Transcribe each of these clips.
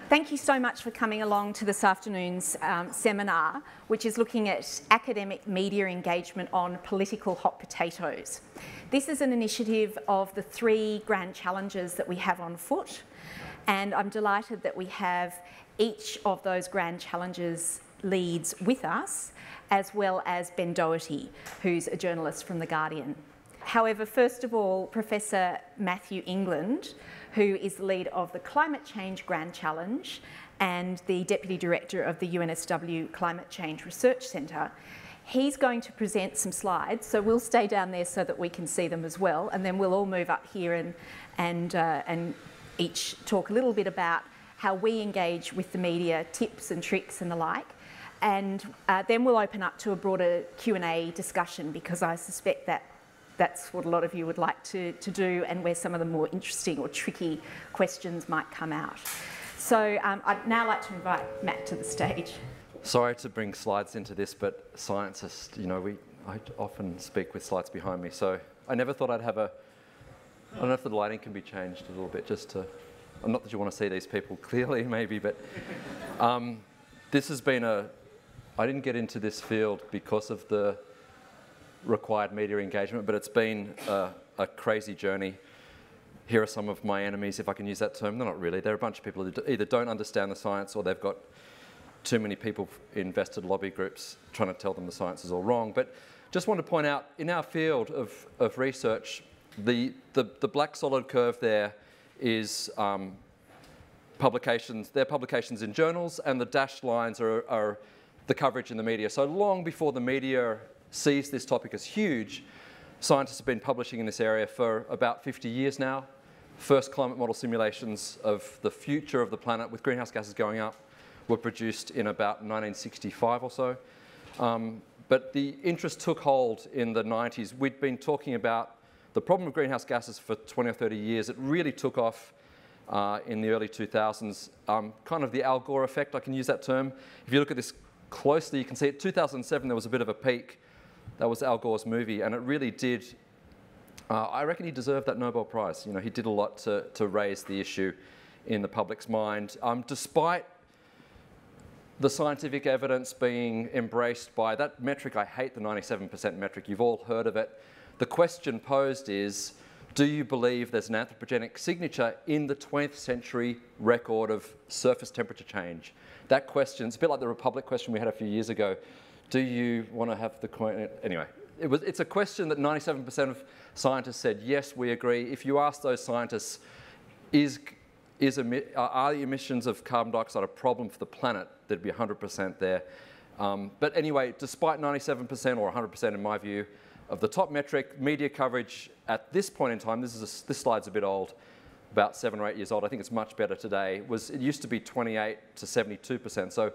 Thank you so much for coming along to this afternoon's seminar, which is looking at academic media engagement on political hot potatoes. This is an initiative of the 3 grand challenges that we have on foot, and I'm delighted that we have each of those grand challenges leads with us, as well as Ben Doherty, who's a journalist from The Guardian. However, first of all, Professor Matt England, who is the lead of the Climate Change Grand Challenge and the Deputy Director of the UNSW Climate Change Research Centre, he's going to present some slides, so we'll stay down there so that we can see them as well, and then we'll all move up here and each talk a little bit about how we engage with the media, tips and tricks and the like. And then we'll open up to a broader Q&A discussion, because I suspect that that's what a lot of you would like to do, and where some of the more interesting or tricky questions might come out. So I'd now like to invite Matt to the stage. Sorry to bring slides into this, but scientists, you know, I often speak with slides behind me, so I never thought I'd have I don't know if the lighting can be changed a little bit, just to, not that you want to see these people clearly maybe, but this has been I didn't get into this field because of the required media engagement, but it's been a crazy journey. Here are some of my enemies, if I can use that term. They're not really. They're a bunch of people who either don't understand the science, or they've got too many people in vested lobby groups trying to tell them the science is all wrong. But just want to point out, in our field of research, the black solid curve there is publications. They're publications in journals, and the dashed lines are the coverage in the media. So long before the media sees this topic as huge, scientists have been publishing in this area for about 50 years now. First climate model simulations of the future of the planet with greenhouse gases going up were produced in about 1965 or so. But the interest took hold in the 90s. We'd been talking about the problem of greenhouse gases for 20 or 30 years. It really took off in the early 2000s. Kind of the Al Gore effect, I can use that term. If you look at this closely, you can see in 2007 there was a bit of a peak. That was Al Gore's movie, and it really did, I reckon he deserved that Nobel Prize. You know, he did a lot to raise the issue in the public's mind. Despite the scientific evidence being embraced by that metric, I hate the 97% metric, you've all heard of it. The question posed is, do you believe there's an anthropogenic signature in the 20th century record of surface temperature change? That question, it's a bit like the Republic question we had a few years ago. Do you want to have the coin? Anyway, it's a question that 97% of scientists said, yes, we agree. If you ask those scientists, are the emissions of carbon dioxide a problem for the planet, there'd be 100% there. But anyway, despite 97% or 100% in my view of the top metric, media coverage at this point in time, this slide's a bit old, about 7 or 8 years old, I think it's much better today, it used to be 28 to 72%. So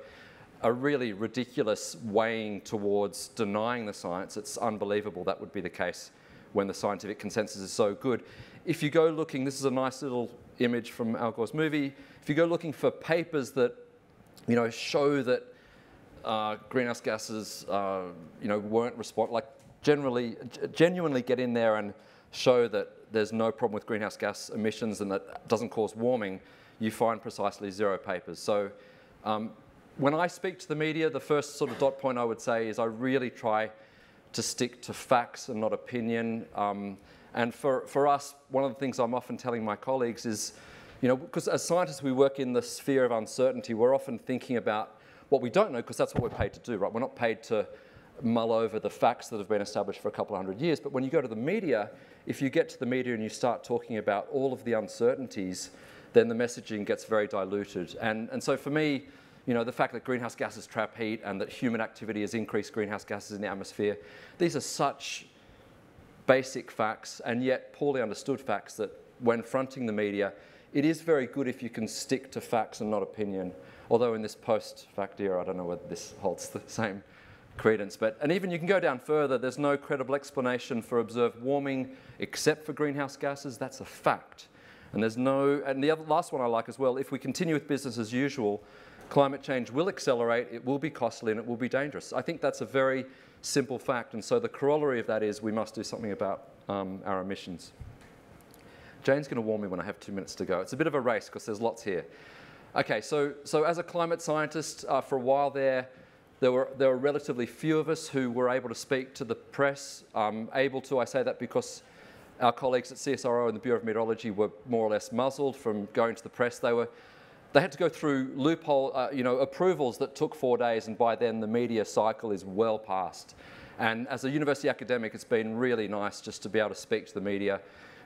a really ridiculous weighing towards denying the science. It's unbelievable that would be the case when the scientific consensus is so good. If you go looking, this is a nice little image from Al Gore's movie. If you go looking for papers that, you know, show that greenhouse gases, you know, weren't like genuinely get in there and show that there's no problem with greenhouse gas emissions and that doesn't cause warming, you find precisely 0 papers. So when I speak to the media, the first sort of dot point I would say is I really try to stick to facts and not opinion. And for us, one of the things I'm often telling my colleagues is, you know, because as scientists we work in the sphere of uncertainty, we're often thinking about what we don't know, because that's what we're paid to do, right? We're not paid to mull over the facts that have been established for a couple of hundred years. But when you go to the media, if you get to the media and you start talking about all of the uncertainties, then the messaging gets very diluted. And so for me, you know, the fact that greenhouse gases trap heat and that human activity has increased greenhouse gases in the atmosphere, these are such basic facts and yet poorly understood facts that when fronting the media, it is very good if you can stick to facts and not opinion. Although in this post-fact era, I don't know whether this holds the same credence. And even you can go down further, there's no credible explanation for observed warming except for greenhouse gases. That's a fact. And there's no, and the last one I like as well, if we continue with business as usual, climate change will accelerate, it will be costly, and it will be dangerous. I think that's a very simple fact, and so the corollary of that is we must do something about our emissions. Jane's going to warn me when I have 2 minutes to go. It's a bit of a race because there's lots here. Okay, so as a climate scientist, for a while there were relatively few of us who were able to speak to the press. I say that because our colleagues at CSIRO and the Bureau of Meteorology were more or less muzzled from going to the press. They had to go through loophole, approvals that took 4 days, and by then the media cycle is well past. And as a university academic, it's been really nice just to be able to speak to the media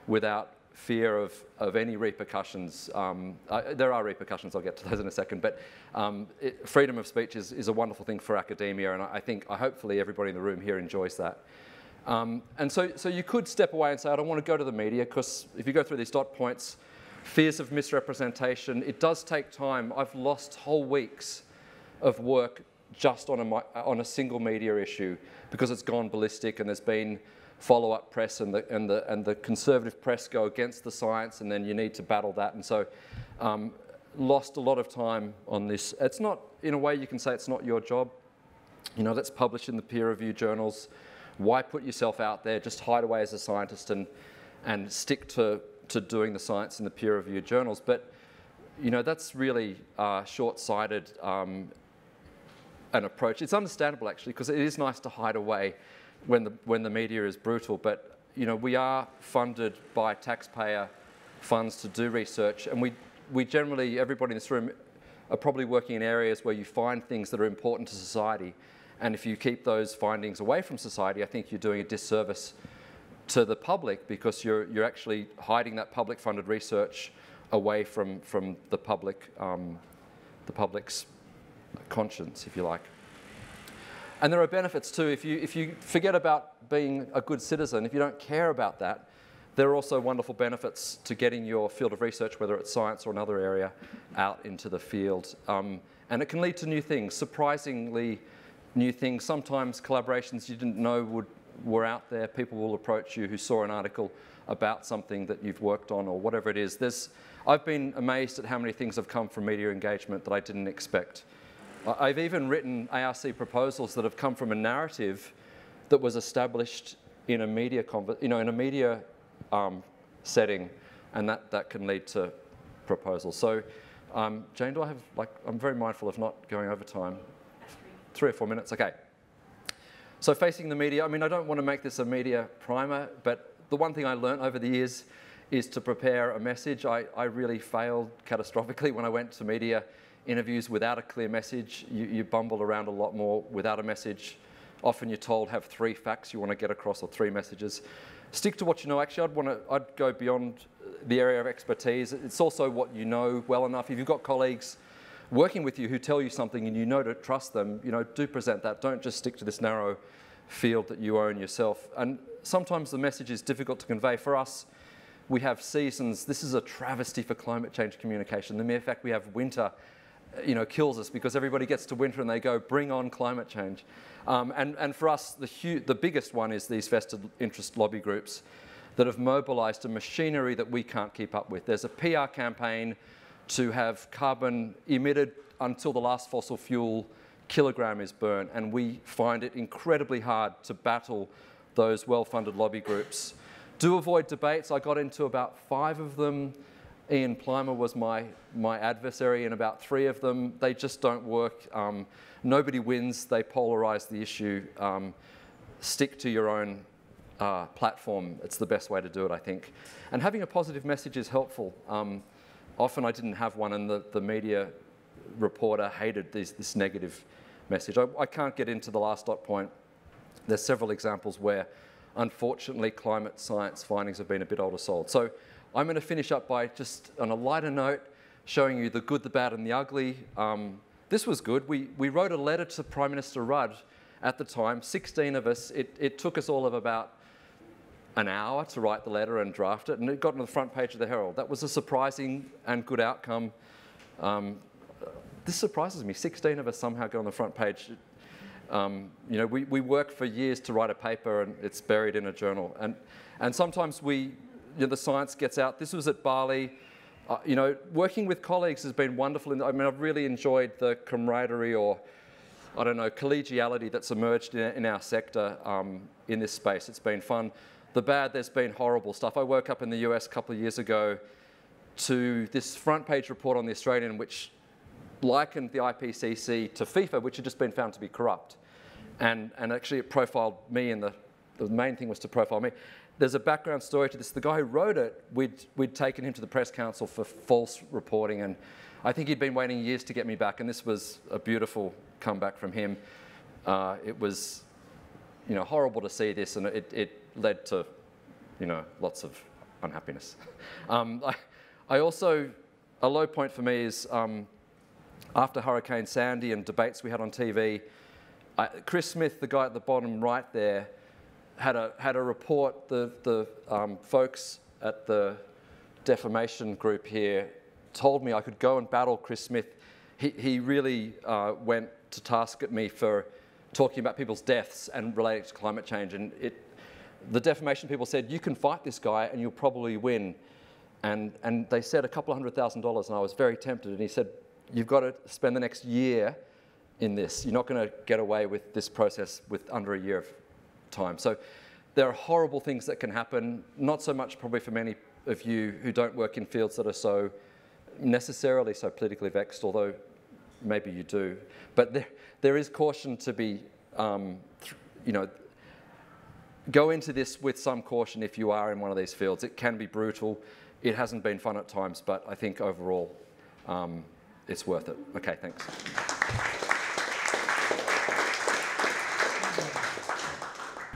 without fear of any repercussions. There are repercussions, I'll get to those in a second, but freedom of speech is a wonderful thing for academia, and hopefully everybody in the room here enjoys that. And so you could step away and say, I don't want to go to the media, because if you go through these dot points, fears of misrepresentation, it does take time. I've lost whole weeks of work just on a single media issue because it's gone ballistic, and there's been follow-up press, and the conservative press go against the science, and then you need to battle that. And so lost a lot of time on this. It's not, in a way you can say it's not your job. That's published in the peer-reviewed journals. Why put yourself out there? Just hide away as a scientist and stick to doing the science in the peer-reviewed journals. But that's really short-sighted an approach. It's understandable, actually, because it is nice to hide away when the media is brutal. But we are funded by taxpayer funds to do research, and we generally, everybody in this room, are probably working in areas where you find things that are important to society. And if you keep those findings away from society, I think you're doing a disservice to the public, because you're actually hiding that public-funded research away from the public's conscience, if you like. And there are benefits too. If you forget about being a good citizen, if you don't care about that, there are also wonderful benefits to getting your field of research, whether it's science or another area, out into the field. And it can lead to new things, surprisingly new things. Sometimes collaborations you didn't know were out there. People will approach you who saw an article about something that you've worked on or whatever it is. I've been amazed at how many things have come from media engagement that I didn't expect. I've even written ARC proposals that have come from a narrative that was established in a media setting, and that can lead to proposals. So, Jane, do I have, I'm very mindful of not going over time. 3 or 4 minutes, okay. So facing the media, I don't want to make this a media primer, but the one thing I learned over the years is to prepare a message. I really failed catastrophically when I went to media interviews without a clear message. You bumble around a lot more without a message. Often you're told have 3 facts you want to get across or 3 messages. Stick to what you know. Actually, I'd go beyond the area of expertise. It's also what you know well enough. If you've got colleagues working with you who tell you something and you know to trust them, do present that. Don't just stick to this narrow field that you own yourself. And sometimes the message is difficult to convey. For us, we have seasons. This is a travesty for climate change communication. The mere fact we have winter, kills us, because everybody gets to winter and they go, bring on climate change. And for us, the biggest one is these vested interest lobby groups that have mobilized a machinery that we can't keep up with. There's a PR campaign to have carbon emitted until the last fossil fuel kilogram is burnt, and we find it incredibly hard to battle those well-funded lobby groups. Do avoid debates. I got into about 5 of them. Ian Plimer was my adversary in about 3 of them. They just don't work. Nobody wins. They polarize the issue. Stick to your own platform. It's the best way to do it, I think. And having a positive message is helpful. Often I didn't have one, and the media reporter hated this negative message. I can't get into the last dot point. There's several examples where, unfortunately, climate science findings have been a bit oversold. So I'm going to finish up by just, on a lighter note, showing you the good, the bad, and the ugly. This was good. We wrote a letter to Prime Minister Rudd at the time, 16 of us. It took us all of about an hour to write the letter and draft it, and it got on the front page of the Herald. That was a surprising and good outcome. This surprises me. 16 of us somehow got on the front page. We work for years to write a paper, and it's buried in a journal. And sometimes the science gets out. This was at Bali. Working with colleagues has been wonderful. I've really enjoyed the camaraderie, or I don't know, collegiality that's emerged in our sector in this space. It's been fun. The bad, there's been horrible stuff. I woke up in the US a couple of years ago to this front page report on The Australian, which likened the IPCC to FIFA, which had just been found to be corrupt. And actually it profiled me, and the main thing was to profile me. There's a background story to this. The guy who wrote it, we'd taken him to the press council for false reporting, and I think he'd been waiting years to get me back, and this was a beautiful comeback from him. It was, horrible to see this, and it led to, lots of unhappiness. I also, a low point for me is after Hurricane Sandy and debates we had on TV, Chris Smith, the guy at the bottom right there, had a report. The folks at the defamation group here told me I could go and battle Chris Smith. He really went to task at me for talking about people's deaths and relating to climate change. And the defamation people said, you can fight this guy and you'll probably win. And they said a couple of $100,000, and I was very tempted. And he said, you've got to spend the next year in this. You're not going to get away with this process with under a year of time. So there are horrible things that can happen, not so much probably for many of you who don't work in fields that are so necessarily so politically vexed, although maybe you do. But there is caution to be, go into this with some caution if you are in one of these fields. It can be brutal. It hasn't been fun at times, but I think overall it's worth it. Okay, thanks.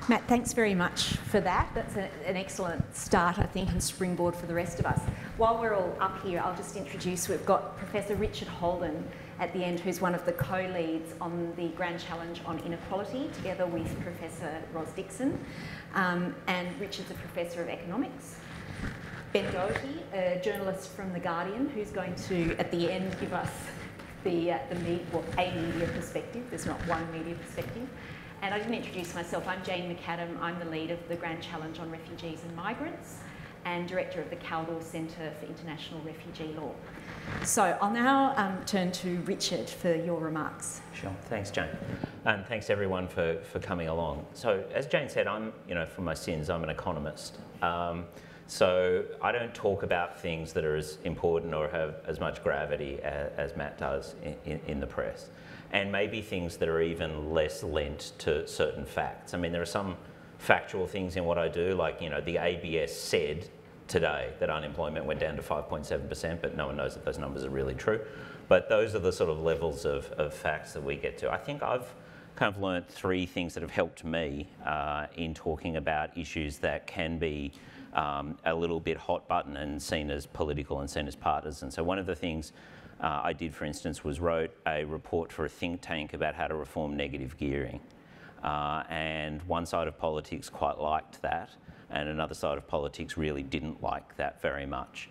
Matt, thanks very much for that. That's an excellent start, I think, and springboard for the rest of us. While we're all up here, I'll just introduce, we've got Professor Richard Holden at the end, who's one of the co-leads on the Grand Challenge on Inequality, together with Professor Ros Dixon. And Richard's a Professor of Economics. Ben Doherty, a journalist from The Guardian, who's going to, at the end, give us a media perspective. There's not one media perspective. And I didn't introduce myself. I'm Jane McAdam. I'm the lead of the Grand Challenge on Refugees and Migrants and director of the Caldor Centre for International Refugee Law. So I'll now turn to Richard for your remarks. Sure. Thanks, Jane. And thanks, everyone, for coming along. So as Jane said, I'm, for my sins, I'm an economist. So I don't talk about things that are as important or have as much gravity as Matt does in the press. And maybe things that are even less lent to certain facts. I mean, there are some factual things in what I do, like, the ABS said today that unemployment went down to 5.7%, but no one knows if those numbers are really true. But those are the sort of levels of facts that we get to. I think I've kind of learnt three things that have helped me in talking about issues that can be a little bit hot button and seen as political and seen as partisan. So one of the things I did, for instance, was wrote a report for a think tank about how to reform negative gearing. And one side of politics quite liked that, and another side of politics really didn't like that very much.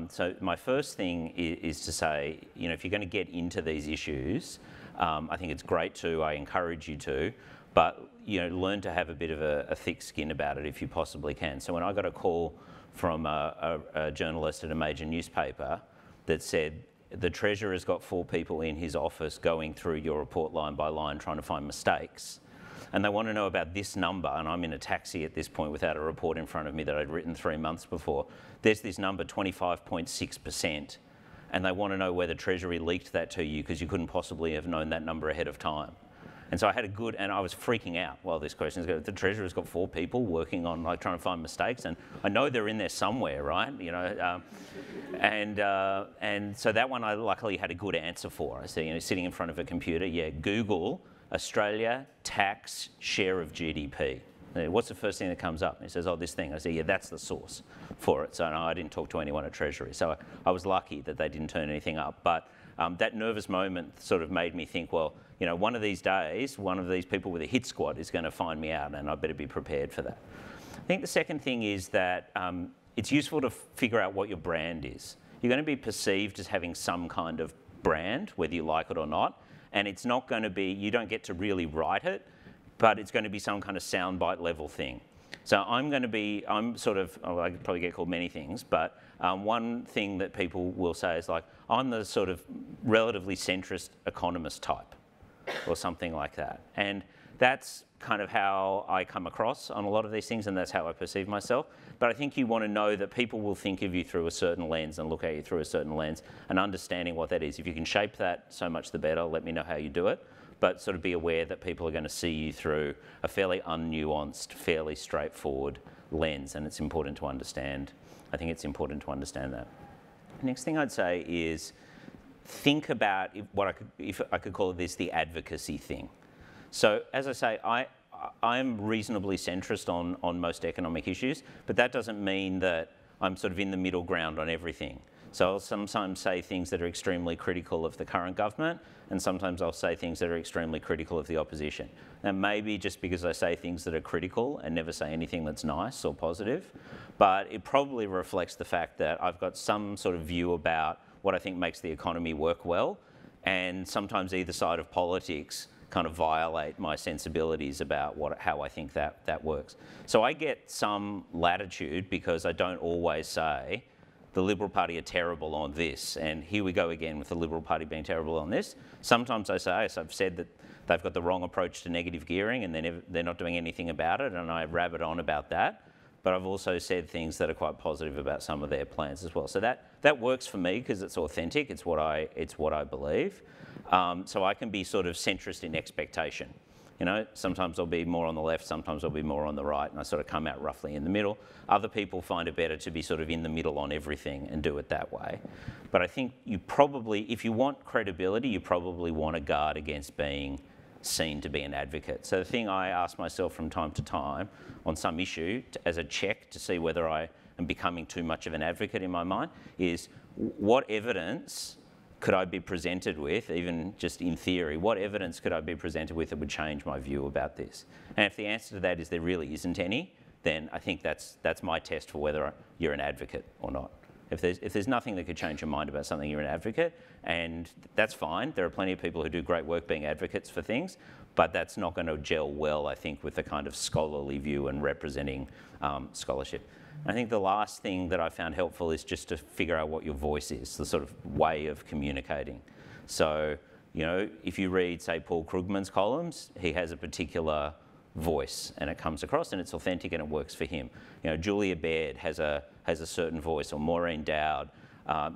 So my first thing is to say, if you're going to get into these issues, I think it's great to, I encourage you to, but learn to have a bit of a thick skin about it if you possibly can. So when I got a call from a journalist at a major newspaper that said, the Treasurer's got 4 people in his office going through your report line by line trying to find mistakes, and they want to know about this number, and I'm in a taxi at this point without a report in front of me that I'd written 3 months before. There's this number, 25.6%, and they want to know whether Treasury leaked that to you because you couldn't possibly have known that number ahead of time. And so I had and I was freaking out while this question is going. The Treasurer's got 4 people working on trying to find mistakes, and I know they're in there somewhere, right? And so that one I luckily had a good answer for. I said, sitting in front of a computer, Google Australia tax share of GDP. What's the first thing that comes up? And he says, this thing. I say, that's the source for it. So no, I didn't talk to anyone at Treasury. So I was lucky that they didn't turn anything up. But that nervous moment sort of made me think, well, one of these days, one of these people with a hit squad is going to find me out, and I better be prepared for that. I think the second thing is that it's useful to figure out what your brand is. You're going to be perceived as having some kind of brand, whether you like it or not, and it's not going to be, you don't get to really write it, but it's going to be some kind of soundbite level thing. So I'm sort of, I could probably get called many things, but one thing that people will say is like, I'm the sort of relatively centrist economist type, or something like that. And that's kind of how I come across on a lot of these things, and that's how I perceive myself. But I think you want to know that people will think of you through a certain lens and look at you through a certain lens, and understanding what that is. If you can shape that, so much the better. Let me know how you do it. But sort of be aware that people are going to see you through a fairly unnuanced, fairly straightforward lens, and it's important to understand. I think it's important to understand that. The next thing I'd say is think about if I could call this the advocacy thing. So as I say, I'm reasonably centrist on most economic issues, but that doesn't mean that I'm sort of in the middle ground on everything. So I'll sometimes say things that are extremely critical of the current government, and sometimes I'll say things that are extremely critical of the opposition. Now maybe just because I say things that are critical and never say anything that's nice or positive, but it probably reflects the fact that I've got some sort of view about what I think makes the economy work well, and sometimes either side of politics kind of violate my sensibilities about how I think that works. So I get some latitude because I don't always say the Liberal Party are terrible on this, and here we go again with the Liberal Party being terrible on this. Sometimes I say, as I've said, that they've got the wrong approach to negative gearing and they're not doing anything about it, and I rabbit on about that. But I've also said things that are quite positive about some of their plans as well. So that works for me because it's authentic. It's what I believe. So I can be sort of centrist in expectation. You know, sometimes I'll be more on the left, sometimes I'll be more on the right, and I sort of come out roughly in the middle. Other people find it better to be sort of in the middle on everything and do it that way. But I think you probably, if you want credibility, you probably want to guard against being seen to be an advocate. So the thing I ask myself from time to time on some issue as a check to see whether I am becoming too much of an advocate in my mind is what evidence could I be presented with, even just in theory, what evidence could I be presented with that would change my view about this? And if the answer to that is there really isn't any, then I think that's my test for whether you're an advocate or not. If there's nothing that could change your mind about something, you're an advocate, and that's fine. There are plenty of people who do great work being advocates for things, but that's not going to gel well, I think, with the kind of scholarly view and representing scholarship. I think the last thing that I found helpful is just to figure out what your voice is, the sort of way of communicating. So, you know, if you read, say, Paul Krugman's columns, he has a particular voice and it comes across and it's authentic and it works for him. You know, Julia Baird has a certain voice, or Maureen Dowd,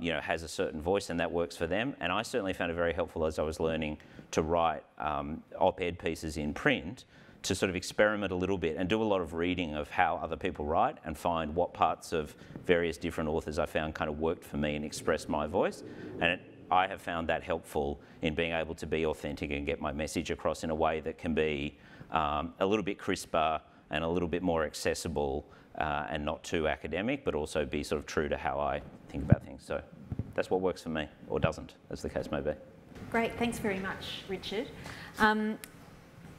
you know, has a certain voice, and that works for them. And I certainly found it very helpful as I was learning to write op-ed pieces in print, to sort of experiment a little bit and do a lot of reading of how other people write and find what parts of various different authors I found kind of worked for me and expressed my voice. And I have found that helpful in being able to be authentic and get my message across in a way that can be a little bit crisper and a little bit more accessible and not too academic, but also be sort of true to how I think about things. So that's what works for me, or doesn't, as the case may be. Great, thanks very much, Richard.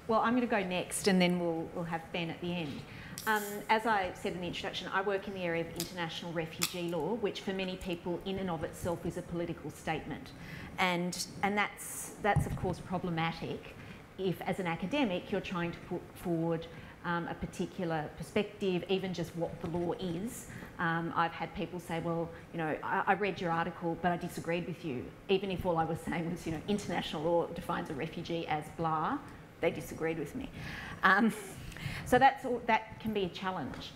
Well, I'm going to go next, and then we'll have Ben at the end. As I said in the introduction, I work in the area of international refugee law, which for many people in and of itself is a political statement. And that's of course problematic if, as an academic, you're trying to put forward a particular perspective, even just what the law is. I've had people say, well, you know, I read your article, but I disagreed with you. Even if all I was saying was, you know, international law defines a refugee as blah, they disagreed with me. So that can be a challenge.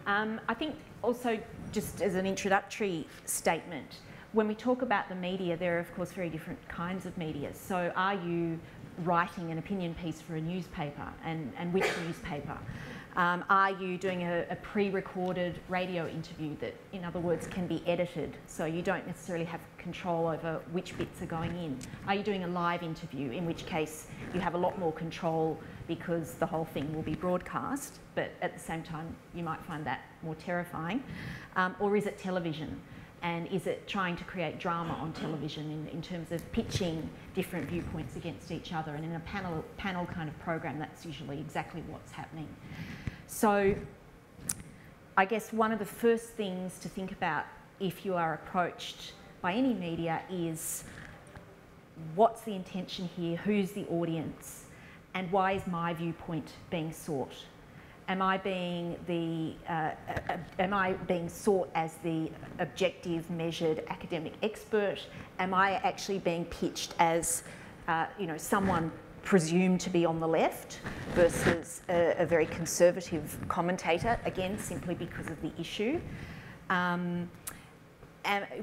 I think also, just as an introductory statement, when we talk about the media, there are of course very different kinds of media. So are you writing an opinion piece for a newspaper, and which newspaper? Are you doing a pre-recorded radio interview that, in other words, can be edited, so you don't necessarily have control over which bits are going in? Are you doing a live interview, in which case you have a lot more control because the whole thing will be broadcast, but at the same time you might find that more terrifying? Or is it television? And is it trying to create drama on television in terms of pitching different viewpoints against each other? And in a panel kind of program, that's usually exactly what's happening. So I guess one of the first things to think about if you are approached by any media is, what's the intention here? Who's the audience? And why is my viewpoint being sought? Am I being sought as the objective, measured academic expert? Am I actually being pitched as, you know, someone presumed to be on the left versus a very conservative commentator, again, simply because of the issue. And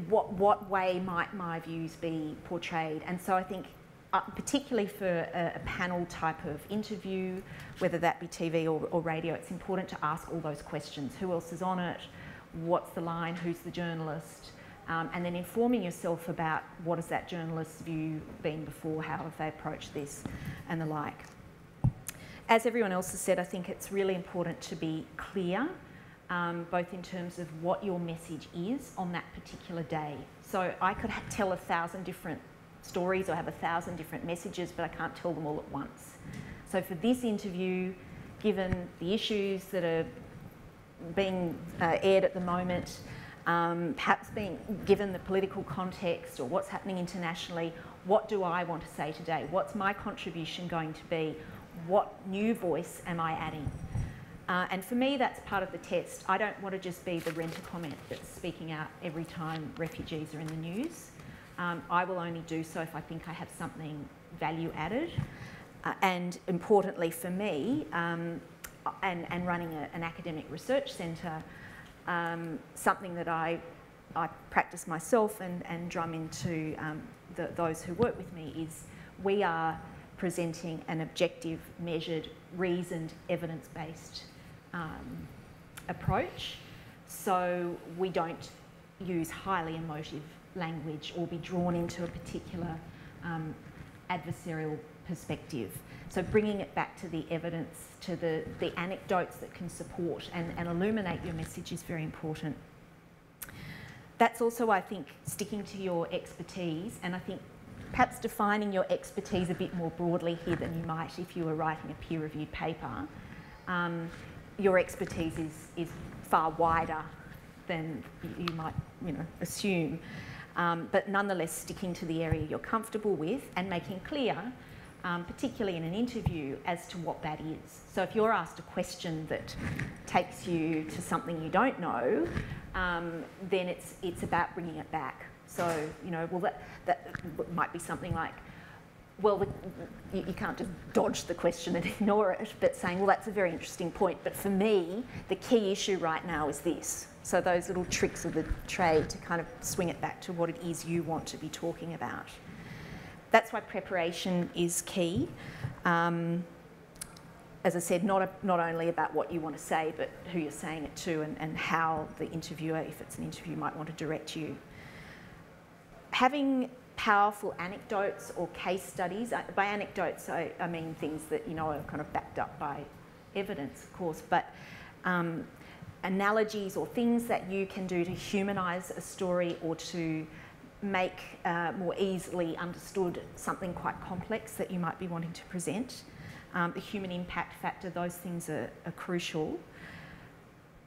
what way might my views be portrayed? And so I think, particularly for a panel type of interview, whether that be TV or radio, it's important to ask all those questions. Who else is on it? What's the line? Who's the journalist? And then informing yourself about what has that journalist's view been before, how have they approached this, and the like. As everyone else has said, I think it's really important to be clear, both in terms of what your message is on that particular day. So I could tell 1,000 different stories or have 1,000 different messages, but I can't tell them all at once. So for this interview, given the issues that are being aired at the moment, perhaps being given the political context or what's happening internationally, what do I want to say today? What's my contribution going to be? What new voice am I adding? And for me, that's part of the test. I don't want to just be the renter comment that's speaking out every time refugees are in the news. I will only do so if I think I have something value added. And importantly for me, and running an academic research centre, something that I practice myself and drum into those who work with me is we are presenting an objective, measured, reasoned, evidence-based approach. So we don't use highly emotive language or be drawn into a particular adversarial perspective. So bringing it back to the evidence, to the anecdotes that can support and illuminate your message is very important. That's also, I think, sticking to your expertise, and I think perhaps defining your expertise a bit more broadly here than you might if you were writing a peer-reviewed paper. Your expertise is far wider than you might, assume. But nonetheless, sticking to the area you're comfortable with and making clear, particularly in an interview, as to what that is. So if you're asked a question that takes you to something you don't know, then it's about bringing it back. So, that might be something like, well, you can't just dodge the question and ignore it, but saying, well, that's a very interesting point, but for me, the key issue right now is this. So those little tricks of the trade to kind of swing it back to what it is you want to be talking about. That's why preparation is key. As I said, not only about what you want to say, but who you're saying it to and how the interviewer, if it's an interview, might want to direct you. Having powerful anecdotes or case studies. By anecdotes, I mean things that are kind of backed up by evidence, of course, but analogies or things that you can do to humanise a story or to make more easily understood something quite complex that you might be wanting to present. The human impact factor, those things are crucial.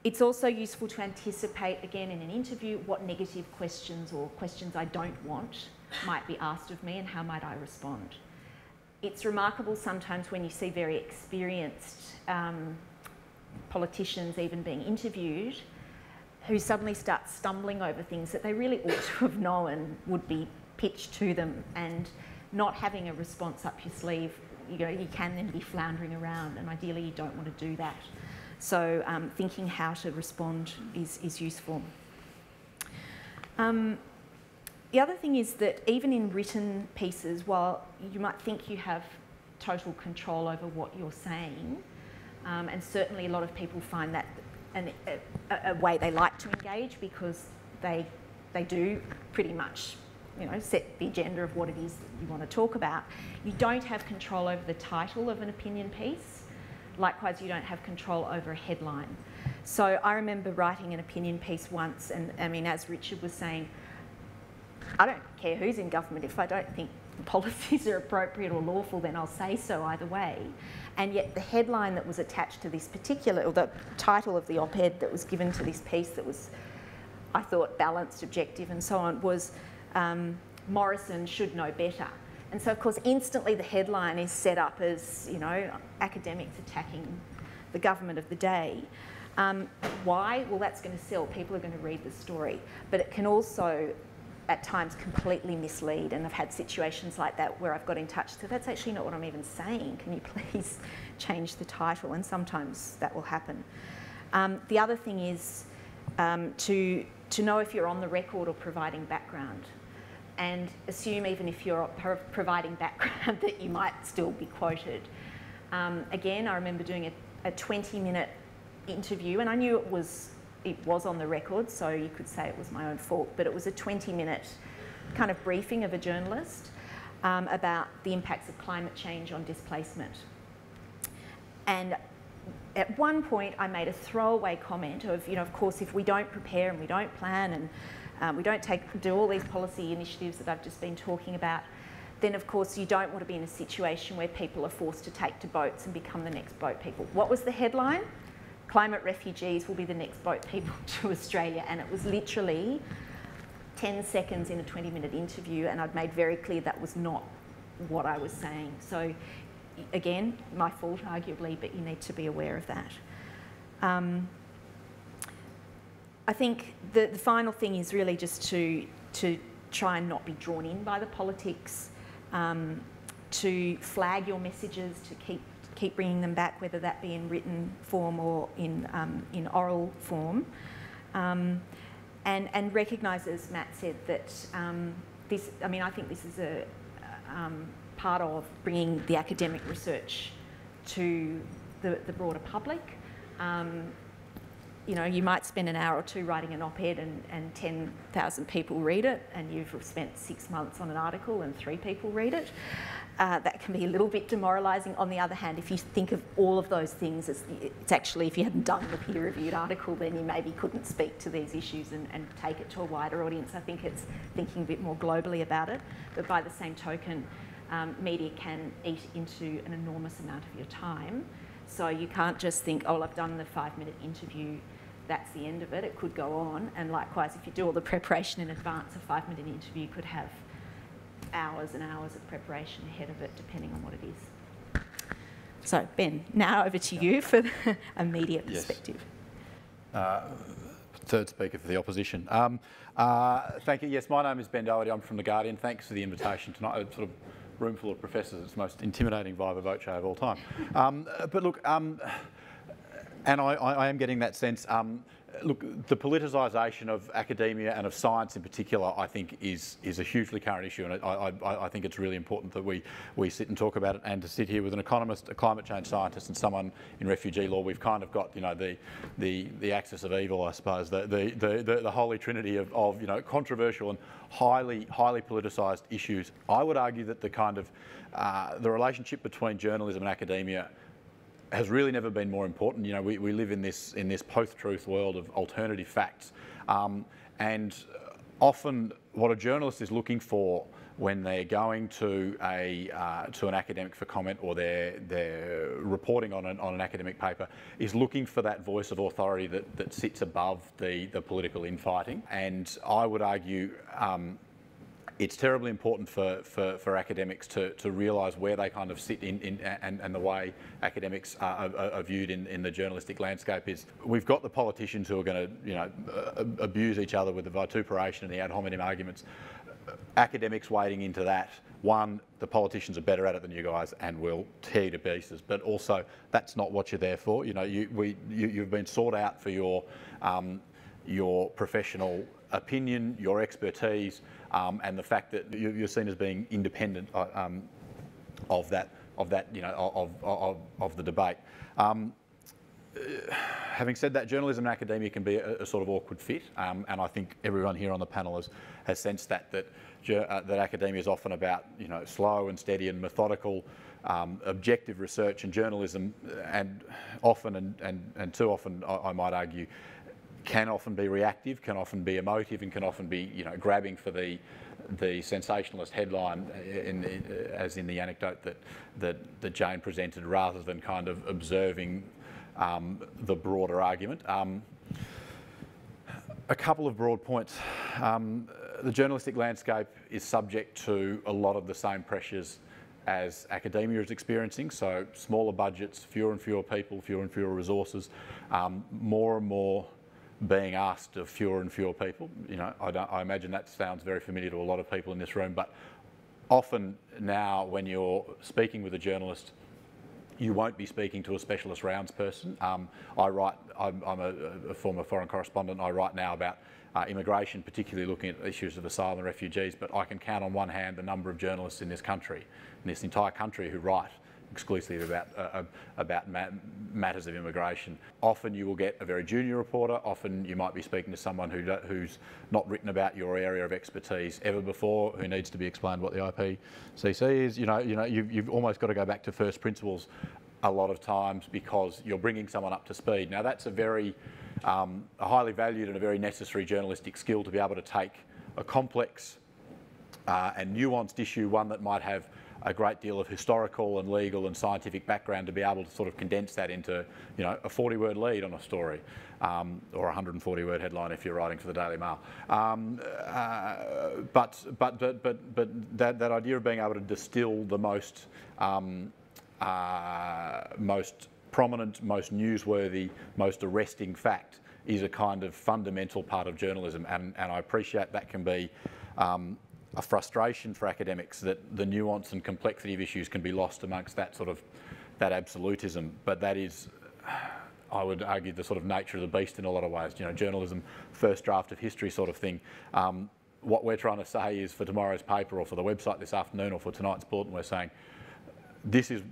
It's also useful to anticipate, again, in an interview, what negative questions or questions I don't want might be asked of me and how might I respond. It's remarkable sometimes when you see very experienced politicians even being interviewed who suddenly start stumbling over things that they really ought to have known would be pitched to them, and not having a response up your sleeve, you can then be floundering around, and ideally you don't want to do that. So thinking how to respond is useful. The other thing is that even in written pieces, while you might think you have total control over what you're saying, and certainly a lot of people find that a way they like to engage because they do pretty much set the agenda of what it is that you want to talk about, you don't have control over the title of an opinion piece. Likewise, you don't have control over a headline. So I remember writing an opinion piece once, and I mean, as Richard was saying, I don't care who's in government. If I don't think the policies are appropriate or lawful, then I'll say so either way. And yet the headline that was attached to this particular, or the title of the op-ed that was given to this piece that was, I thought, balanced, objective and so on, was Morrison should know better. And so, of course, instantly the headline is set up as, academics attacking the government of the day. Why? Well, that's going to sell. People are going to read the story. But it can also at times completely mislead, and I've had situations like that where I've got in touch, so that's actually not what I'm even saying, can you please change the title? And sometimes that will happen. The other thing is to know if you're on the record or providing background, and assume even if you're providing background that you might still be quoted. Again, I remember doing a 20-minute interview, and I knew it was on the record, so you could say it was my own fault, but it was a 20-minute kind of briefing of a journalist about the impacts of climate change on displacement. And at one point I made a throwaway comment of, you know, of course, if we don't prepare and we don't plan and we don't do all these policy initiatives that I've just been talking about, then of course you don't want to be in a situation where people are forced to take to boats and become the next boat people. What was the headline? Climate refugees will be the next boat people to Australia, and it was literally 10 seconds in a 20-minute interview, and I'd made very clear that was not what I was saying. So again, my fault arguably, but you need to be aware of that. I think the final thing is really just to try and not be drawn in by the politics, to flag your messages, to keep bringing them back, whether that be in written form or in oral form, and recognise, as Matt said, that I think this is a part of bringing the academic research to the broader public. You know, you might spend an hour or two writing an op-ed and 10,000 people read it, and you've spent 6 months on an article and 3 people read it. That can be a little bit demoralising. On the other hand, if you think of all of those things, it's actually, if you hadn't done the peer-reviewed article, then you maybe couldn't speak to these issues and take it to a wider audience. I think it's thinking a bit more globally about it. But by the same token, media can eat into an enormous amount of your time. So you can't just think, oh, well, I've done the 5-minute interview, that's the end of it. It could go on. And likewise, if you do all the preparation in advance, a 5-minute interview could have hours and hours of preparation ahead of it, depending on what it is. So, Ben, now over to you for a media perspective. Yes. Third speaker for the opposition. Thank you. Yes, my name is Ben Doherty. I'm from The Guardian. Thanks for the invitation tonight. It's sort of room full of professors. It's the most intimidating viva voce of all time. But look, and I am getting that sense. Look, the politicisation of academia and of science in particular, I think, is a hugely current issue, and I think it's really important that we sit and talk about it. And to sit here with an economist, a climate change scientist, and someone in refugee law, we've kind of got, you know, the axis of evil, I suppose, the holy trinity of you know, controversial and highly politicised issues. I would argue that the kind of the relationship between journalism and academia has really never been more important. You know, we live in this post-truth world of alternative facts, and often what a journalist is looking for when they're going to an academic for comment, or they're reporting on an academic paper, is looking for that voice of authority that sits above the political infighting. And I would argue it's terribly important for academics to realise where they kind of sit and the way academics are viewed in the journalistic landscape is, we've got the politicians who are going to, you know, abuse each other with the vituperation and the ad hominem arguments. Academics wading into that, one, the politicians are better at it than you guys and will tear you to pieces, but also that's not what you're there for. You know, you've been sought out for your professional opinion, your expertise, and the fact that you're seen as being independent of that, you know, of the debate. Having said that, journalism and academia can be a sort of awkward fit, and I think everyone here on the panel has sensed that academia is often about, you know, slow and steady and methodical, objective research, and journalism, and often and too often, I might argue, can often be reactive, can often be emotive, and can often be, you know, grabbing for the sensationalist headline, as in the anecdote that Jane presented, rather than kind of observing the broader argument. A couple of broad points. The journalistic landscape is subject to a lot of the same pressures as academia is experiencing, so smaller budgets, fewer and fewer people, fewer and fewer resources, more and more being asked of fewer and fewer people. You know, I imagine that sounds very familiar to a lot of people in this room, but often now when you're speaking with a journalist, you won't be speaking to a specialist rounds person. I'm a former foreign correspondent. I write now about immigration, particularly looking at issues of asylum and refugees, but I can count on one hand the number of journalists in this country, in this entire country, who write exclusively about matters of immigration. Often you will get a very junior reporter. Often you might be speaking to someone who's not written about your area of expertise ever before, who needs to be explained what the IPCC is. You've almost got to go back to first principles a lot of times because you're bringing someone up to speed. Now that's a highly valued and a very necessary journalistic skill, to be able to take a complex and nuanced issue, one that might have a great deal of historical and legal and scientific background, to be able to sort of condense that into, a 40-word lead on a story, or a 140-word headline if you're writing for the Daily Mail. But that idea of being able to distill the most prominent, most newsworthy, most arresting fact is a kind of fundamental part of journalism, and I appreciate that can be a frustration for academics, that the nuance and complexity of issues can be lost amongst that absolutism. But that is, I would argue, the sort of nature of the beast in a lot of ways. Journalism, first draft of history sort of thing. What we're trying to say is, for tomorrow's paper or for the website this afternoon or for tonight's bulletin, we're saying, this is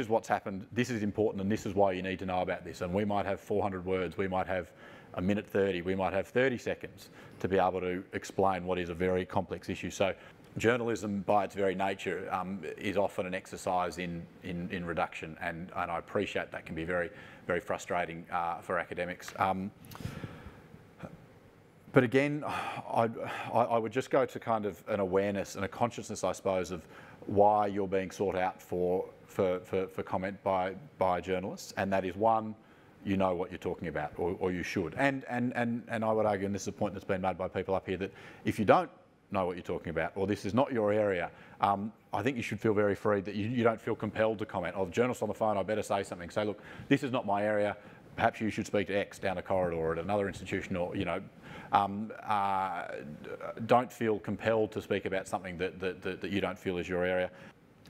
what's happened, this is important, and this is why you need to know about this. And we might have 400 words, we might have a minute 30, we might have 30 seconds to be able to explain what is a very complex issue. So journalism, by its very nature, is often an exercise in reduction, and I appreciate that can be very, very frustrating for academics. But again, I would just go to kind of an awareness and a consciousness, I suppose, of why you're being sought out for comment by journalists, and that is, one, you know what you're talking about, or you should. And I would argue, and this is a point that's been made by people up here, that if you don't know what you're talking about, or this is not your area, I think you should feel very free, that you don't feel compelled to comment. Oh, the journalist on the phone, I better say something. Say, look, this is not my area. Perhaps you should speak to X down the corridor or at another institution, or, don't feel compelled to speak about something that you don't feel is your area.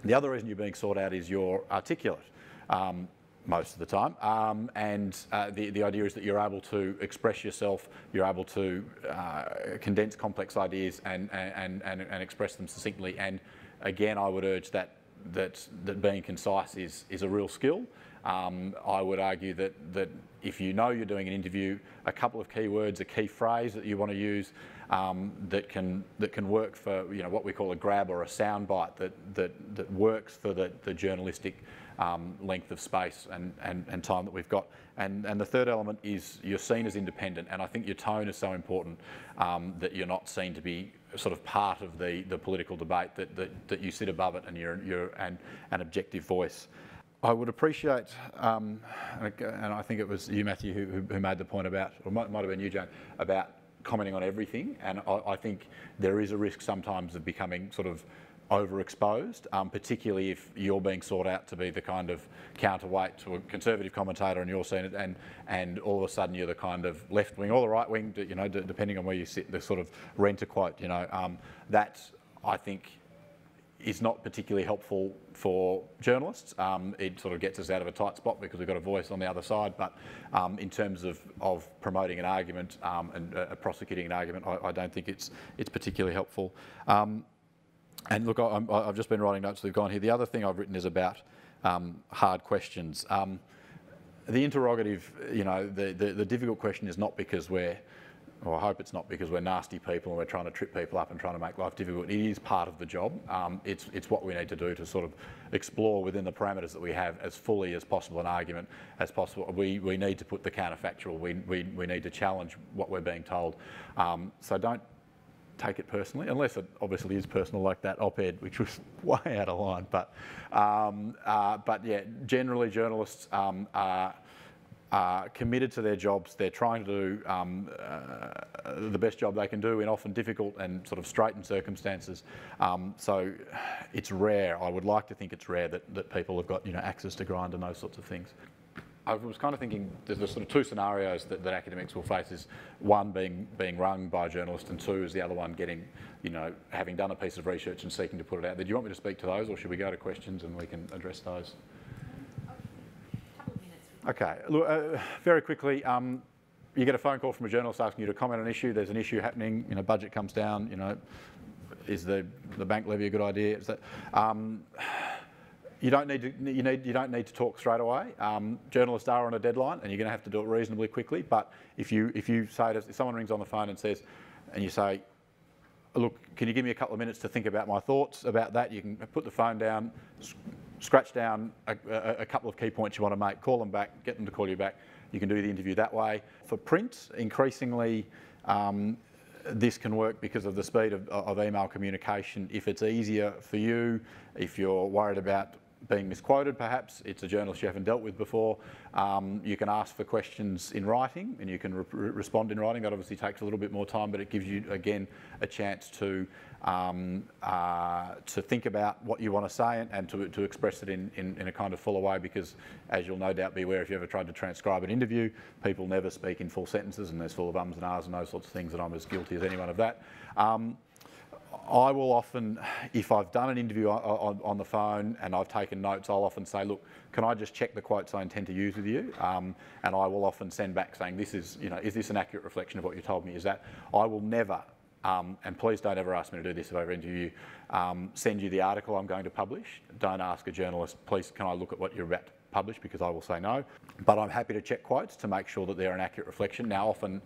The other reason you're being sought out is you're articulate. Most of the time, and the idea is that you're able to express yourself, you're able to condense complex ideas and express them succinctly. And again, I would urge that being concise is a real skill. I would argue that if you know you're doing an interview, a couple of keywords, a key phrase that you want to use that can work for what we call a grab or a soundbite that works for the journalistic length of space and time that we've got. And the third element is you're seen as independent, and I think your tone is so important, that you're not seen to be sort of part of the political debate, that you sit above it and you're an objective voice. I would appreciate, and I think it was you, Matthew, who made the point about, or might have been you, Jane, about commenting on everything, and I think there is a risk sometimes of becoming sort of overexposed, particularly if you're being sought out to be the kind of counterweight to a conservative commentator and you're seen it, and all of a sudden you're the kind of left wing or the right wing, depending on where you sit, the sort of rent a quote, that I think is not particularly helpful for journalists. It sort of gets us out of a tight spot because we've got a voice on the other side, but in terms of promoting an argument and prosecuting an argument, I don't think it's particularly helpful. And look, I've just been writing notes that have gone here. The other thing I've written is about hard questions. The interrogative, the difficult question is not because I hope it's not because we're nasty people and we're trying to trip people up and trying to make life difficult. It is part of the job. It's what we need to do to sort of explore within the parameters that we have as fully as possible an argument as possible. We need to put the counterfactual. We need to challenge what we're being told. So don't take it personally, unless it obviously is personal, like that op-ed, which was way out of line. But yeah, generally journalists are committed to their jobs. They're trying to do the best job they can do in often difficult and sort of straitened circumstances. So it's rare. I would like to think it's rare that people have got access to grind and those sorts of things. I was kind of thinking there's sort of two scenarios that academics will face: is one being rung by a journalist, and two is the other one getting, having done a piece of research and seeking to put it out there. Do you want me to speak to those, or should we go to questions and we can address those? Okay, look, very quickly, you get a phone call from a journalist asking you to comment on an issue. There's an issue happening. Budget comes down. Is the bank levy a good idea? Is that you don't need to talk straight away. Journalists are on a deadline, and you're going to have to do it reasonably quickly. But if someone rings on the phone and you say, look, can you give me a couple of minutes to think about my thoughts about that? You can put the phone down, scratch down a couple of key points you want to make, call them back, get them to call you back. You can do the interview that way. For print, increasingly, this can work because of the speed of email communication. If it's easier for you, if you're worried about being misquoted perhaps, it's a journalist you haven't dealt with before, you can ask for questions in writing and you can respond in writing. That obviously takes a little bit more time, but it gives you, again, a chance to think about what you want to say and to express it in a kind of fuller way, because as you'll no doubt be aware, if you ever tried to transcribe an interview, people never speak in full sentences and there's full of ums and ahs and those sorts of things, and I'm as guilty as anyone of that. I will often, if I've done an interview on the phone and I've taken notes, I'll often say, look, can I just check the quotes I intend to use with you? And I will often send back saying, this is, is this an accurate reflection of what you told me? Is that, I will never, and please don't ever ask me to do this if I ever interview you, send you the article I'm going to publish. Don't ask a journalist, please can I look at what you're about to publish, because I will say no. But I'm happy to check quotes to make sure that they're an accurate reflection. Now often,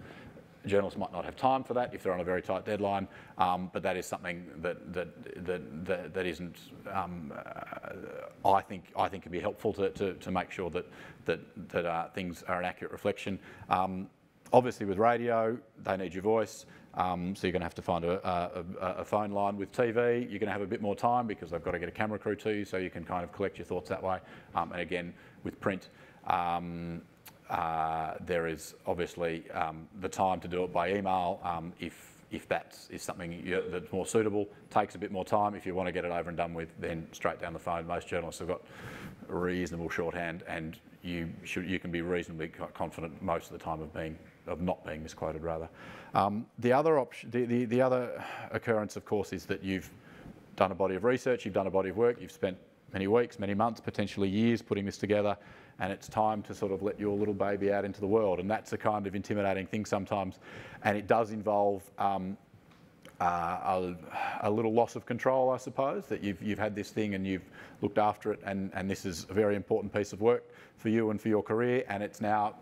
journalists might not have time for that if they're on a very tight deadline, but that is something that isn't. I think can be helpful to make sure that things are an accurate reflection. Obviously, with radio, they need your voice, so you're going to have to find a phone line. With TV, you're going to have a bit more time because they've got to get a camera crew to you, so you can kind of collect your thoughts that way. And again, with print. There is obviously the time to do it by email if that is something that's more suitable. Takes a bit more time. If you want to get it over and done with, then straight down the phone. Most journalists have got reasonable shorthand, and you can be reasonably confident most of the time of not being misquoted. Rather, the other option, the other occurrence, of course, is that you've done a body of research, you've done a body of work, you've spent many weeks, many months, potentially years putting this together, and it's time to sort of let your little baby out into the world. And that's a kind of intimidating thing sometimes, and it does involve a little loss of control, I suppose, that you've had this thing and you've looked after it, and this is a very important piece of work for you and for your career, and it's now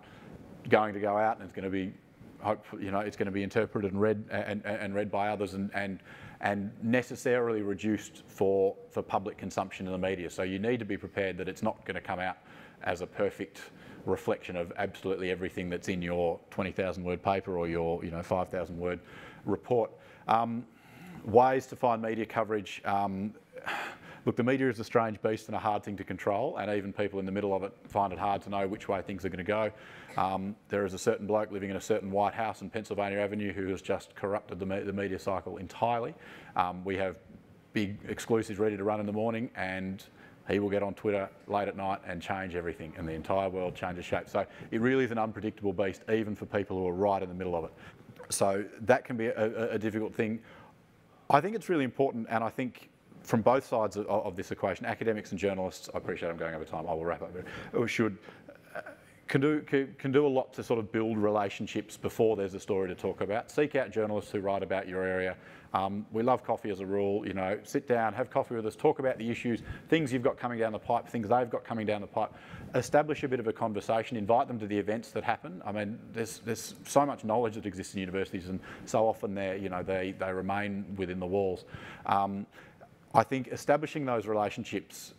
going to go out and it's going to be, hopefully, it's going to be interpreted and read and read by others and necessarily reduced for public consumption in the media. So you need to be prepared that it's not going to come out as a perfect reflection of absolutely everything that's in your 20,000 word paper or your 5,000 word report. Ways to find media coverage. Look, the media is a strange beast and a hard thing to control, and even people in the middle of it find it hard to know which way things are going to go. There is a certain bloke living in a certain White House in Pennsylvania Avenue who has just corrupted the media cycle entirely. We have big exclusives ready to run in the morning, and he will get on Twitter late at night and change everything, and the entire world changes shape. So it really is an unpredictable beast, even for people who are right in the middle of it. So that can be a difficult thing. I think it's really important, and I think from both sides of this equation, academics and journalists, I appreciate I'm going over time, I will wrap up here, can do a lot to sort of build relationships before there's a story to talk about. Seek out journalists who write about your area. We love coffee as a rule, sit down, have coffee with us, talk about the issues, things you've got coming down the pipe, things they've got coming down the pipe. Establish a bit of a conversation, invite them to the events that happen. I mean, there's so much knowledge that exists in universities, and so often they remain within the walls. I think establishing those relationships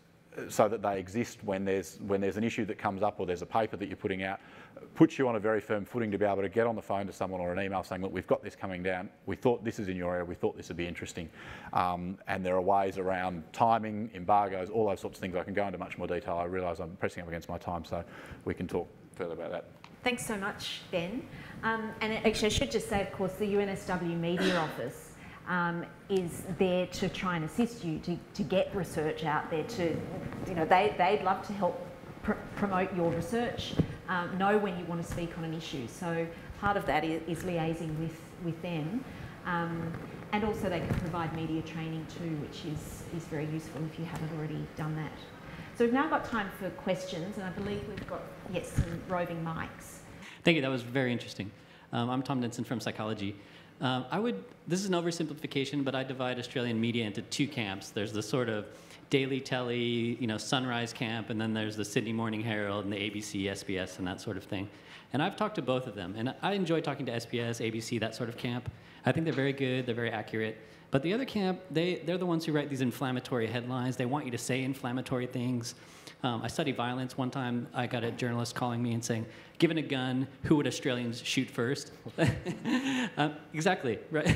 so that they exist when there's an issue that comes up or there's a paper that you're putting out, puts you on a very firm footing to be able to get on the phone to someone or an email saying, look, we've got this coming down, we thought this is in your area, we thought this would be interesting. And there are ways around timing, embargoes, all those sorts of things. I can go into much more detail. I realise I'm pressing up against my time, so we can talk further about that. Thanks so much, Ben. And actually I should just say, of course, the UNSW Media Office is there to try and assist you to get research out there. They'd love to help promote your research. know when you want to speak on an issue. So part of that is liaising with them. And also they can provide media training too, which is very useful if you haven't already done that. So we've now got time for questions, and I believe we've got, yes, some roving mics. Thank you, that was very interesting. I'm Tomlinson from psychology. This is an oversimplification, but I divide Australian media into two camps. There's the sort of Daily Telly, Sunrise camp, and then there's the Sydney Morning Herald and the ABC, SBS, and that sort of thing. And I've talked to both of them, and I enjoy talking to SBS, ABC, that sort of camp. I think they're very good, they're very accurate. But the other camp, they're the ones who write these inflammatory headlines. They want you to say inflammatory things. I study violence. One time I got a journalist calling me and saying, given a gun, who would Australians shoot first? Exactly, right?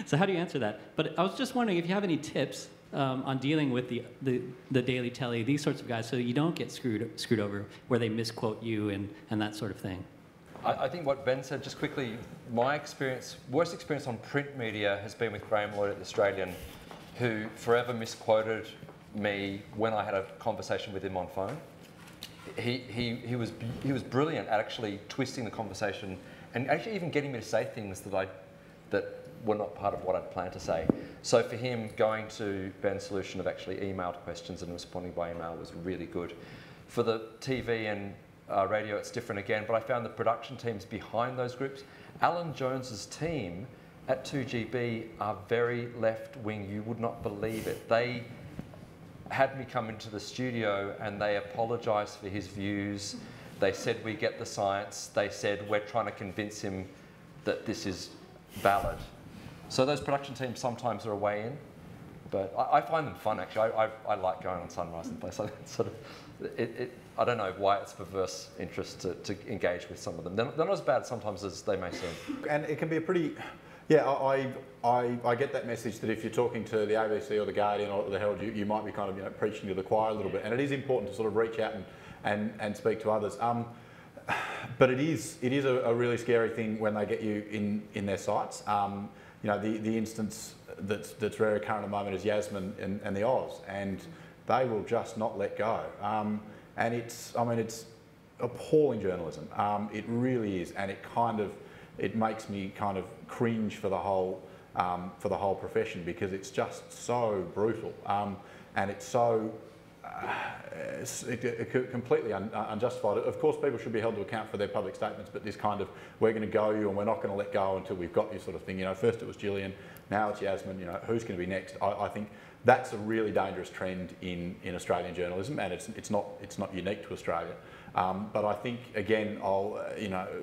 So how do you answer that? But I was just wondering if you have any tips on dealing with the Daily Telly, these sorts of guys, so that you don't get screwed over where they misquote you and that sort of thing. I think what Ben said, just quickly, my worst experience on print media has been with Graham Lloyd at The Australian, who forever misquoted me when I had a conversation with him on phone. He was brilliant at actually twisting the conversation and actually even getting me to say things that were not part of what I'd planned to say. So for him, going to Ben's solution of actually emailed questions and responding by email was really good. For the TV and radio, it's different again, but I found the production teams behind those groups. Alan Jones's team at 2GB are very left-wing. You would not believe it. They had me come into the studio and they apologised for his views. They said, we get the science. They said, we're trying to convince him that this is valid. So those production teams sometimes are a way in, but I find them fun, actually. I like going on Sunrise and places. Sort of, I don't know why it's perverse interest to engage with some of them. They're not as bad sometimes as they may seem. And it can be a pretty, yeah, I get that message that if you're talking to the ABC or the Guardian or the Herald, you might be kind of preaching to the choir a little bit. And it is important to sort of reach out and speak to others. But it is a really scary thing when they get you in their sights. The instance that's very current at the moment is Yasmin and the Oz, and they will just not let go. And it's appalling journalism. It really is, and it makes me kind of cringe for the whole profession, because it's just so brutal, and it's so completely unjustified. Of course, people should be held to account for their public statements, but this kind of, we're going to go you and we're not going to let go until we've got you sort of thing. First it was Gillian, now it's Yasmin. Who's going to be next? I think that's a really dangerous trend in Australian journalism, and it's not unique to Australia. But I think, again, I'll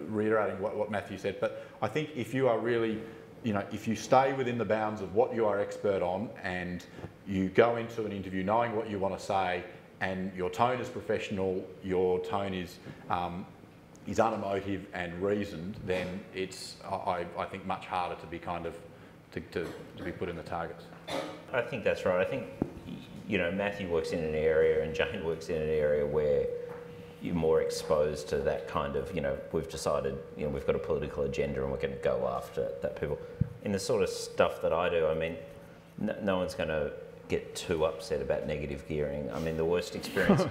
reiterating what Matthew said, but I think if you are really, if you stay within the bounds of what you are expert on, and you go into an interview knowing what you want to say, and your tone is professional, your tone is unemotive and reasoned, then it's I think much harder to be kind of to be put in the targets. I think that's right. I think Matthew works in an area and Jane works in an area where you're more exposed to that kind of, we've decided, we've got a political agenda and we're going to go after that people. In the sort of stuff that I do, no one's going to get too upset about negative gearing. The worst experience.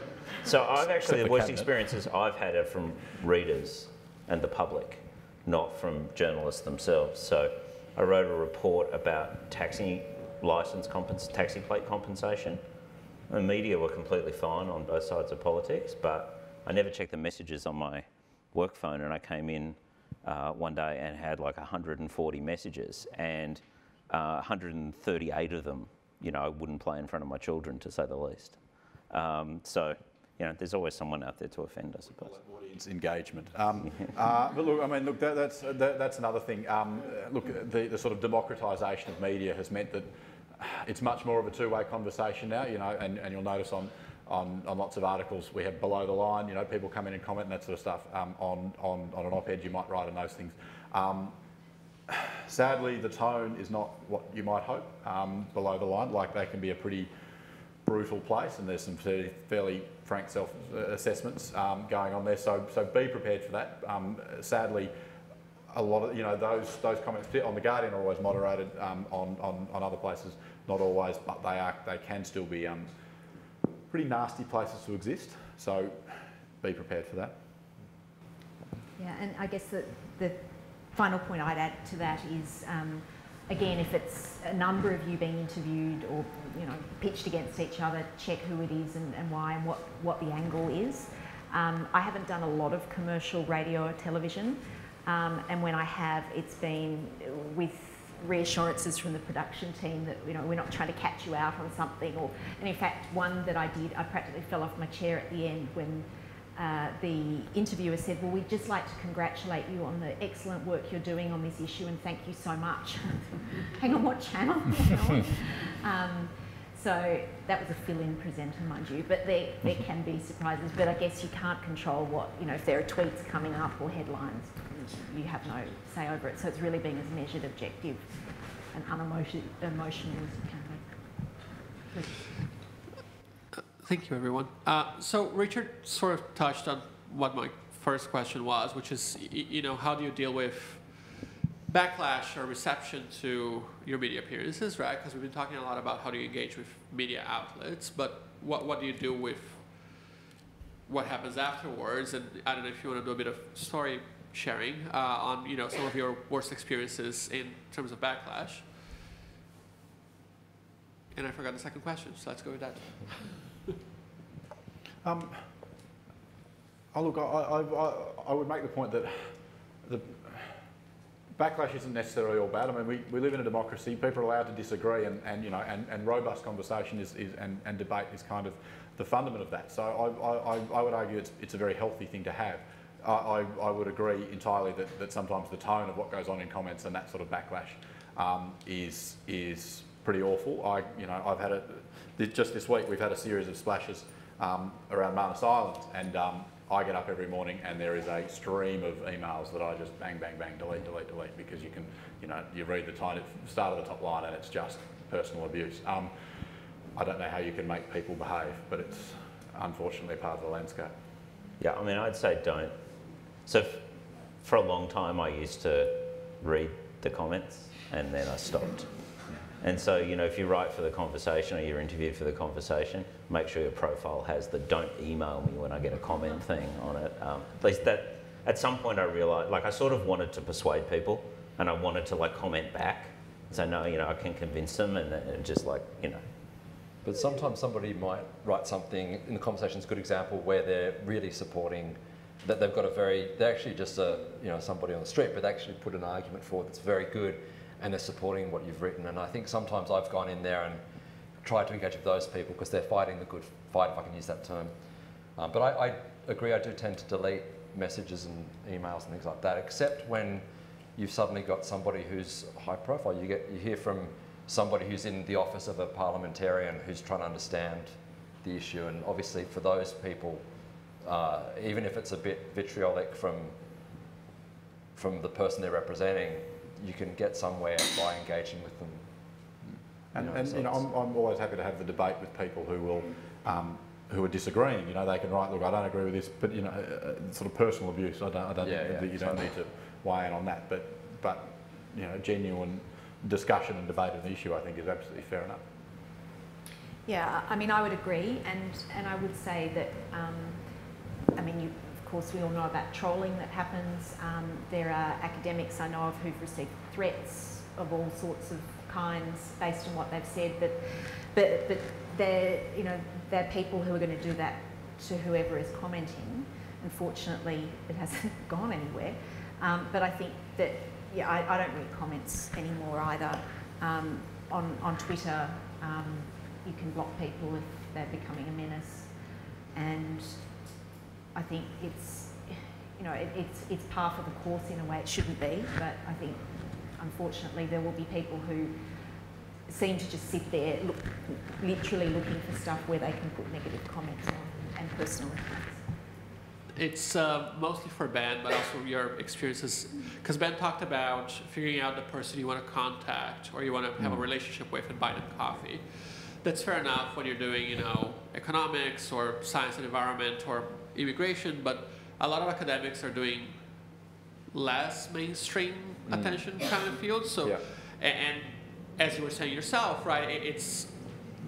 So the worst experiences I've had are from readers and the public, not from journalists themselves. So I wrote a report about taxi plate compensation. The media were completely fine on both sides of politics, but I never checked the messages on my work phone, and I came in one day and had like 140 messages, and 138 of them, I wouldn't play in front of my children, to say the least. So, there's always someone out there to offend, I suppose. Audience engagement. But look, that's another thing. Look, the sort of democratisation of media has meant that it's much more of a two-way conversation now, and you'll notice on lots of articles we have below the line, people come in and comment and that sort of stuff. On an op-ed you might write and those things. Sadly, the tone is not what you might hope below the line. Like, they can be a pretty brutal place, and there's some fairly frank self-assessments going on there. So be prepared for that. Sadly, a lot of those comments on the Guardian are always moderated. On other places, not always, but they can still be pretty nasty places to exist. So be prepared for that. Yeah, and I guess the final point I'd add to that is, again, if it's a number of you being interviewed or pitched against each other, check who it is and why and what the angle is. I haven't done a lot of commercial radio or television, and when I have, it's been with reassurances from the production team that we're not trying to catch you out on something. And in fact, one that I did, I practically fell off my chair at the end when the interviewer said, well, we'd just like to congratulate you on the excellent work you're doing on this issue and thank you so much. Hang on, what channel? So that was a fill-in presenter, mind you, but there can be surprises, but I guess you can't control what, if there are tweets coming up or headlines, you have no say over it. So it's really being as measured, objective and unemotional as you can be. Thank you, everyone. So Richard sort of touched on what my first question was, which is, how do you deal with backlash or reception to your media appearances, right? Because we've been talking a lot about how do you engage with media outlets, but what do you do with what happens afterwards? And I don't know if you want to do a bit of story sharing on some of your worst experiences in terms of backlash. And I forgot the second question, so let's go with that. Look, I would make the point that the backlash isn't necessarily all bad. I mean, we live in a democracy. People are allowed to disagree, and robust conversation and debate is kind of the fundament of that. So I would argue it's a very healthy thing to have. I would agree entirely that sometimes the tone of what goes on in comments and that sort of backlash is pretty awful. I've had just this week we've had a series of splashes around Manus Island, and I get up every morning and there is a stream of emails that I just bang, bang, bang, delete, because you can, you read the start of the top line and it's just personal abuse. I don't know how you can make people behave, but it's unfortunately part of the landscape. Yeah, I mean, I'd say don't. So for a long time, I used to read the comments and then I stopped. And so, if you write for the conversation or you're interviewed for the conversation, make sure your profile has the don't email me when I get a comment thing on it. At least that, at some point I realised, I sort of wanted to persuade people and I wanted to comment back. So no, I can convince them and just But sometimes somebody might write something in the conversation. It's a good example where they're really supporting, that they've got they're actually just somebody on the street, but they actually put an argument forward that's very good, and they're supporting what you've written. And I think sometimes I've gone in there and tried to engage with those people because they're fighting the good fight, if I can use that term. But I agree, I do tend to delete messages and emails and things like that, except when you've suddenly got somebody who's high profile. You hear from somebody who's in the office of a parliamentarian who's trying to understand the issue, and obviously for those people, even if it's a bit vitriolic from the person they're representing, you can get somewhere by engaging with them. I'm always happy to have the debate with people who are disagreeing. They can write, look, I don't agree with this, but sort of personal abuse. I don't think that you don't need to weigh in on that. But genuine discussion and debate of the issue, I think, is absolutely fair enough. Yeah, I mean, I would agree, and I would say that, of course, we all know about trolling that happens. There are academics I know of who've received threats of all sorts of kinds based on what they've said. But they're people who are going to do that to whoever is commenting. Unfortunately, it hasn't gone anywhere. But I think that, I don't read comments anymore either. On Twitter, you can block people if they're becoming a menace, and I think it's par for the course in a way. It shouldn't be, but I think unfortunately there will be people who seem to just sit there literally looking for stuff where they can put negative comments on and personal attacks. It's mostly for Ben, but also your experiences, because Ben talked about figuring out the person you want to contact or you want to have a relationship with and buy them coffee. That's fair enough when you're doing, economics or science and environment or immigration, but a lot of academics are doing less mainstream attention kind of fields. So, and as you were saying yourself, right, it's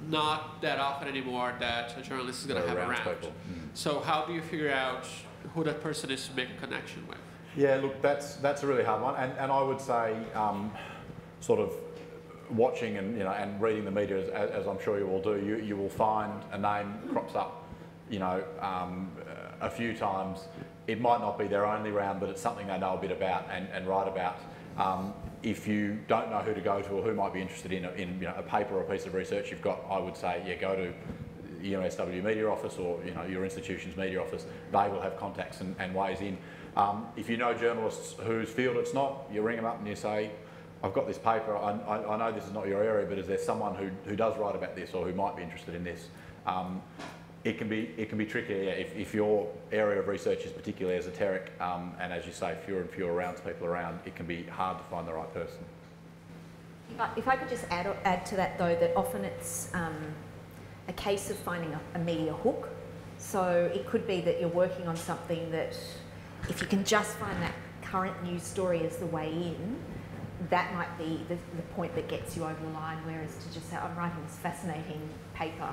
not that often anymore that a journalist is going to have around. So how do you figure out who that person is to make a connection with? Yeah, look, that's a really hard one, and I would say sort of watching and and reading the media as I'm sure you all do, you will find a name crops up, a few times. It might not be their only round, but it's something they know a bit about and write about. If you don't know who to go to or who might be interested in a paper or a piece of research you've got, I would say go to the UNSW media office or your institution's media office. They will have contacts and ways in. If you know journalists whose field it's not, you ring them up and you say, I've got this paper, I know this is not your area, but is there someone who does write about this or who might be interested in this? It can be tricky, if your area of research is particularly esoteric, and as you say, fewer and fewer rounds people around, it can be hard to find the right person. If I could just add to that though, that often it's a case of finding a media hook. So it could be that you're working on something that, if you can just find that current news story as the way in, that might be the point that gets you over the line, whereas to just say, I'm writing this fascinating paper,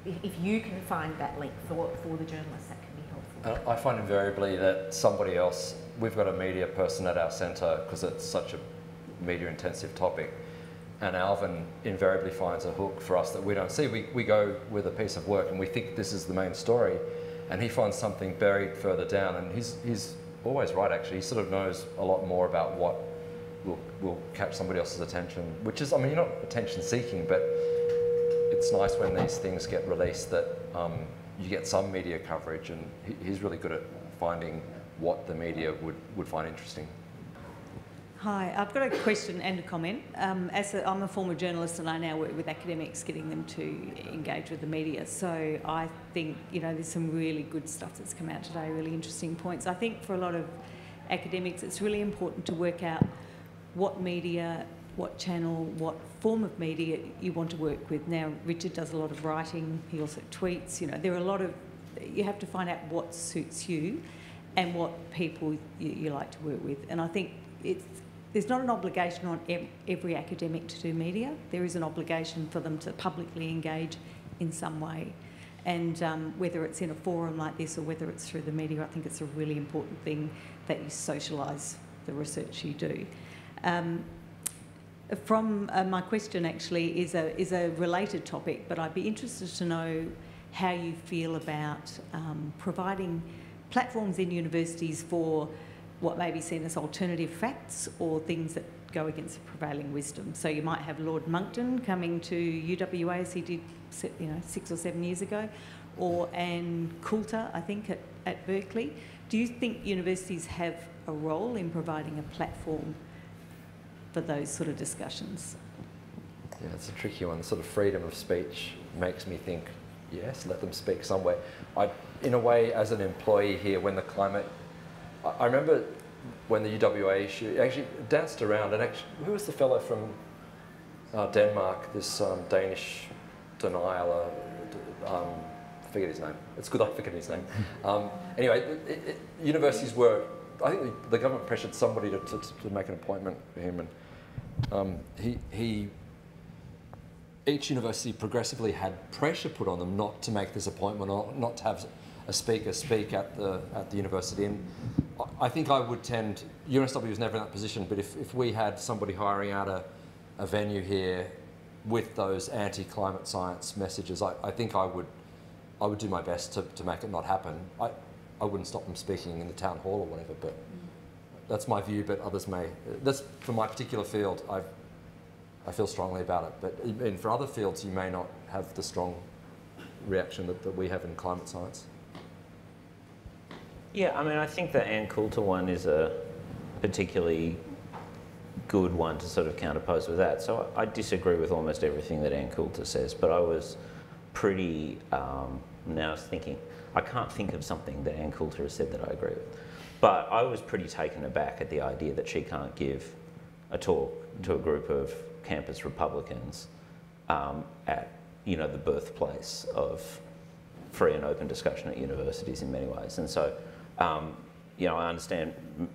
if you can find that link for the journalist, that can be helpful. I find invariably that somebody else, we've got a media person at our centre because it's such a media intensive topic, and Alvin invariably finds a hook for us that we don't see. We go with a piece of work and we think this is the main story, and he finds something buried further down, and he's always right actually. He sort of knows a lot more about what will catch somebody else's attention, which is, I mean, you're not attention seeking, but it's nice when these things get released that you get some media coverage, and he's really good at finding what the media would find interesting. Hi, I've got a question and a comment. I'm a former journalist and I now work with academics, getting them to engage with the media. So I think, there's some really good stuff that's come out today, really interesting points. I think for a lot of academics, it's really important to work out what media, what channel, what form of media you want to work with. Now, Richard does a lot of writing, he also tweets, there are a lot of, you have to find out what suits you and what people you like to work with. And I think there's not an obligation on every academic to do media. There is an obligation for them to publicly engage in some way. And whether it's in a forum like this or whether it's through the media, I think it's a really important thing that you socialise the research you do. My question actually is a related topic, but I'd be interested to know how you feel about providing platforms in universities for what may be seen as alternative facts or things that go against the prevailing wisdom. So you might have Lord Monckton coming to UWA, as he did 6 or 7 years ago, or Anne Coulter, I think, at Berkeley. Do you think universities have a role in providing a platform for those sort of discussions? Yeah, it's a tricky one. Sort of freedom of speech makes me think, yes, let them speak somewhere. In a way, as an employee here, when the climate, I remember when the UWA issue actually danced around, and actually, who was the fellow from Denmark, this Danish denialer, I forget his name. It's good I forget his name. Anyway, universities were, I think the government pressured somebody to make an appointment for him, and each university progressively had pressure put on them not to make this appointment or not to have a speaker speak at the university. And I think I would tend, UNSW was never in that position, but if we had somebody hiring out a venue here with those anti-climate science messages, I think I would do my best to make it not happen. I wouldn't stop them speaking in the town hall or whatever, but that's my view, but others may. That's for my particular field, I feel strongly about it, but for other fields you may not have the strong reaction that we have in climate science. Yeah, I mean, I think the Anne Coulter one is a particularly good one to sort of counterpose with that. So I disagree with almost everything that Anne Coulter says, but I was pretty, now I was thinking, I can't think of something that Anne Coulter has said that I agree with. But I was pretty taken aback at the idea that she can't give a talk to a group of campus Republicans at, the birthplace of free and open discussion at universities in many ways. And so, I understand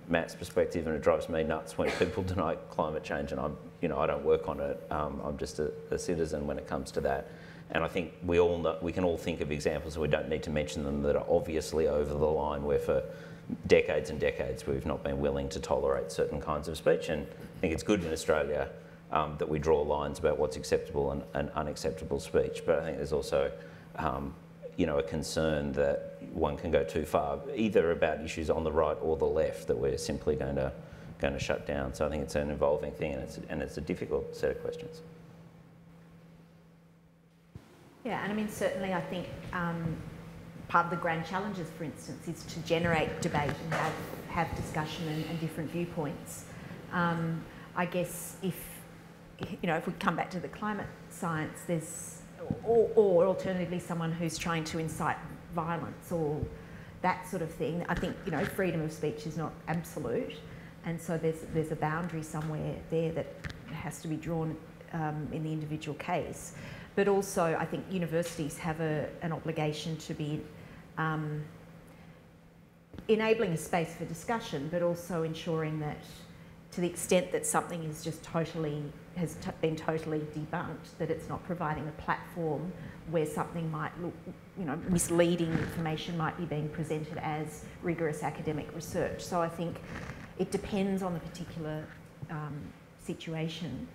Matt's perspective, and it drives me nuts when people deny climate change, and I don't work on it. I'm just a citizen when it comes to that. And I think we can all think of examples, and we don't need to mention them, that are obviously over the line, where for decades and decades we've not been willing to tolerate certain kinds of speech, and I think it's good in Australia that we draw lines about what's acceptable and unacceptable speech. But I think there's also, a concern that one can go too far, either about issues on the right or the left, that we're simply going to shut down. So I think it's an evolving thing, and it's a difficult set of questions. Yeah, and I mean, certainly I think part of the grand challenges, for instance, is to generate debate and have discussion and different viewpoints. I guess if we come back to the climate science, there's, or alternatively someone who's trying to incite violence or that sort of thing, I think, freedom of speech is not absolute. And so there's a boundary somewhere there that has to be drawn in the individual case. But also, I think universities have an obligation to be enabling a space for discussion, but also ensuring that, to the extent that something is just been totally debunked, that it's not providing a platform where something might look, misleading information might be being presented as rigorous academic research. So I think it depends on the particular situation.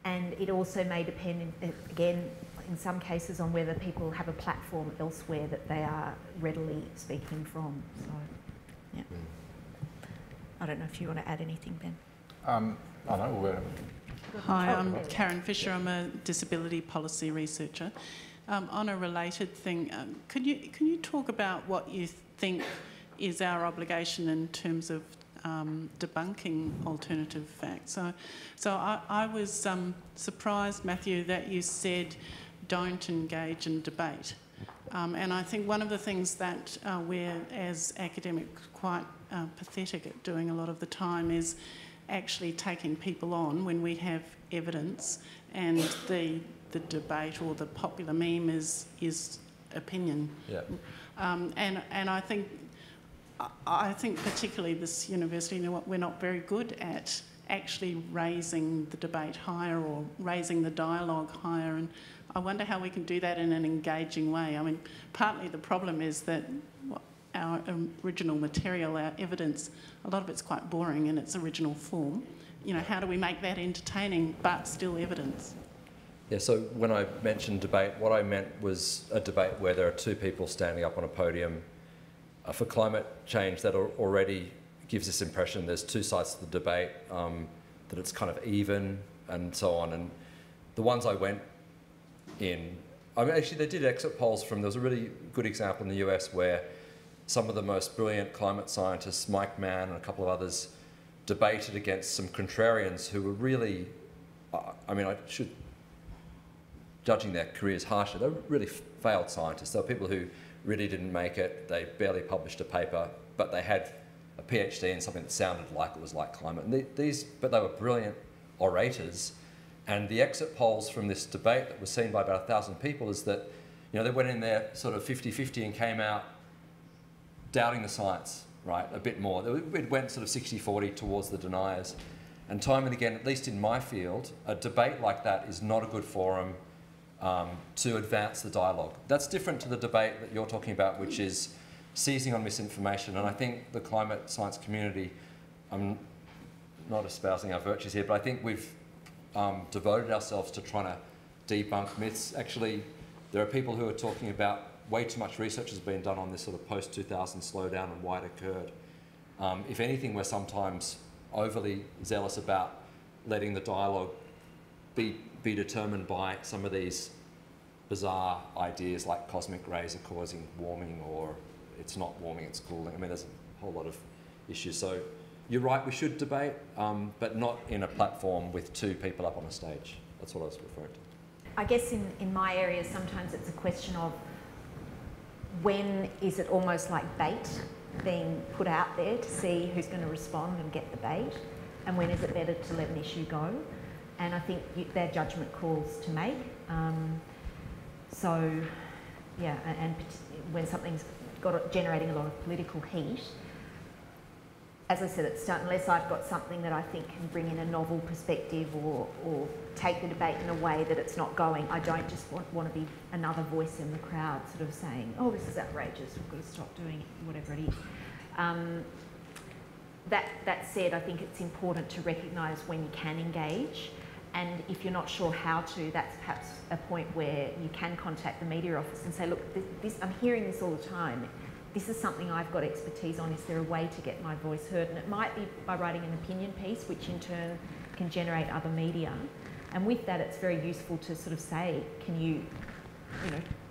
And it also may depend, again, in some cases, on whether people have a platform elsewhere that they are readily speaking from. So, yeah. I don't know if you want to add anything, Ben. I don't know. Hi, I'm Karen Fisher. I'm a disability policy researcher. On a related thing, can you talk about what you think is our obligation in terms of debunking alternative facts? So I was surprised, Matthew, that you said don't engage in debate. And I think one of the things that we're, as academics, quite pathetic at doing a lot of the time is actually taking people on when we have evidence, and the debate or the popular meme is opinion. Yeah. And I think particularly this university, we're not very good at actually raising the debate higher or raising the dialogue higher, and I wonder how we can do that in an engaging way. I mean, partly the problem is that our original material, our evidence, a lot of it's quite boring in its original form. How do we make that entertaining but still evidence? Yeah, so when I mentioned debate, what I meant was a debate where there are two people standing up on a podium. For climate change, that already gives this impression there's two sides to the debate, that it's kind of even and so on. And the ones I went in, actually they did exit polls from, there was a really good example in the US where some of the most brilliant climate scientists, Mike Mann and a couple of others, debated against some contrarians who were really, judging their careers harshly, they were really failed scientists. They were people who really didn't make it, they barely published a paper, but they had a PhD in something that sounded like it was like climate. And but they were brilliant orators. And the exit polls from this debate that was seen by about 1,000 people is that, they went in there sort of 50-50 and came out doubting the science, right, a bit more. It went sort of 60-40 towards the deniers. And time and again, at least in my field, a debate like that is not a good forum to advance the dialogue. That's different to the debate that you're talking about, which is seizing on misinformation. And I think the climate science community, I'm not espousing our virtues here, but I think we've devoted ourselves to trying to debunk myths. Actually, there are people who are talking about way too much research has been done on this sort of post-2000 slowdown and why it occurred. If anything, we're sometimes overly zealous about letting the dialogue be determined by some of these bizarre ideas like cosmic rays are causing warming, or it's not warming, it's cooling. There's a whole lot of issues. So you're right, we should debate, but not in a platform with two people up on a stage. That's what I was referring to. I guess in my area, sometimes it's a question of when is it almost like bait being put out there to see who's going to respond and get the bait, and when is it better to let an issue go? And I think they're judgment calls to make. So, yeah, and when something's generating a lot of political heat, as I said at the start, unless I've got something that I think can bring in a novel perspective or take the debate in a way that it's not going, I don't just want to be another voice in the crowd sort of saying, oh, this is outrageous, we've got to stop doing it, whatever it is. That said, I think it's important to recognise when you can engage, and if you're not sure how to, that's perhaps a point where you can contact the media office and say, look, I'm hearing this all the time. This is something I've got expertise on. Is there a way to get my voice heard? And it might be by writing an opinion piece, which in turn can generate other media. And with that, it's very useful to sort of say, can you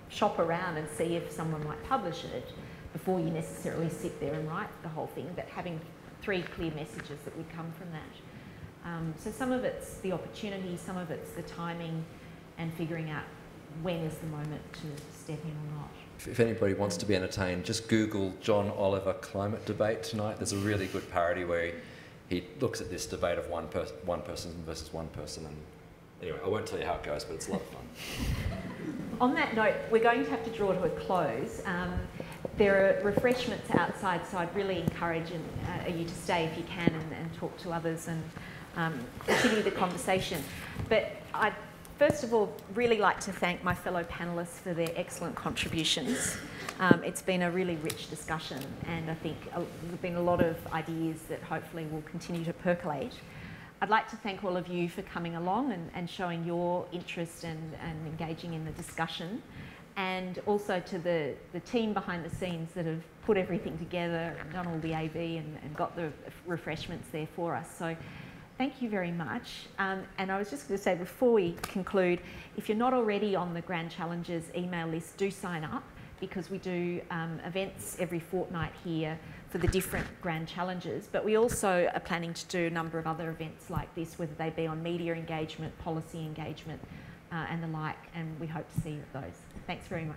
shop around and see if someone might publish it before you necessarily sit there and write the whole thing, but having 3 clear messages that would come from that. So some of it's the opportunity, some of it's the timing, and figuring out when is the moment to step in or not. If anybody wants to be entertained, just Google John Oliver climate debate tonight. There's a really good parody where he looks at this debate of one person versus one person. And anyway, I won't tell you how it goes, but it's a lot of fun. On that note, we're going to have to draw to a close. There are refreshments outside, so I'd really encourage you to stay if you can and talk to others and continue the conversation. But I'd first of all really like to thank my fellow panellists for their excellent contributions. It's been a really rich discussion, and I think there have been a lot of ideas that hopefully will continue to percolate. I'd like to thank all of you for coming along and showing your interest and engaging in the discussion, and also to the team behind the scenes that have put everything together and done all the AV and got the refreshments there for us. So thank you very much. And I was just going to say before we conclude, if you're not already on the Grand Challenges email list, do sign up, because we do events every fortnight here for the different Grand Challenges, but we also are planning to do a number of other events like this, whether they be on media engagement, policy engagement, and the like, and we hope to see you at those. Thanks very much.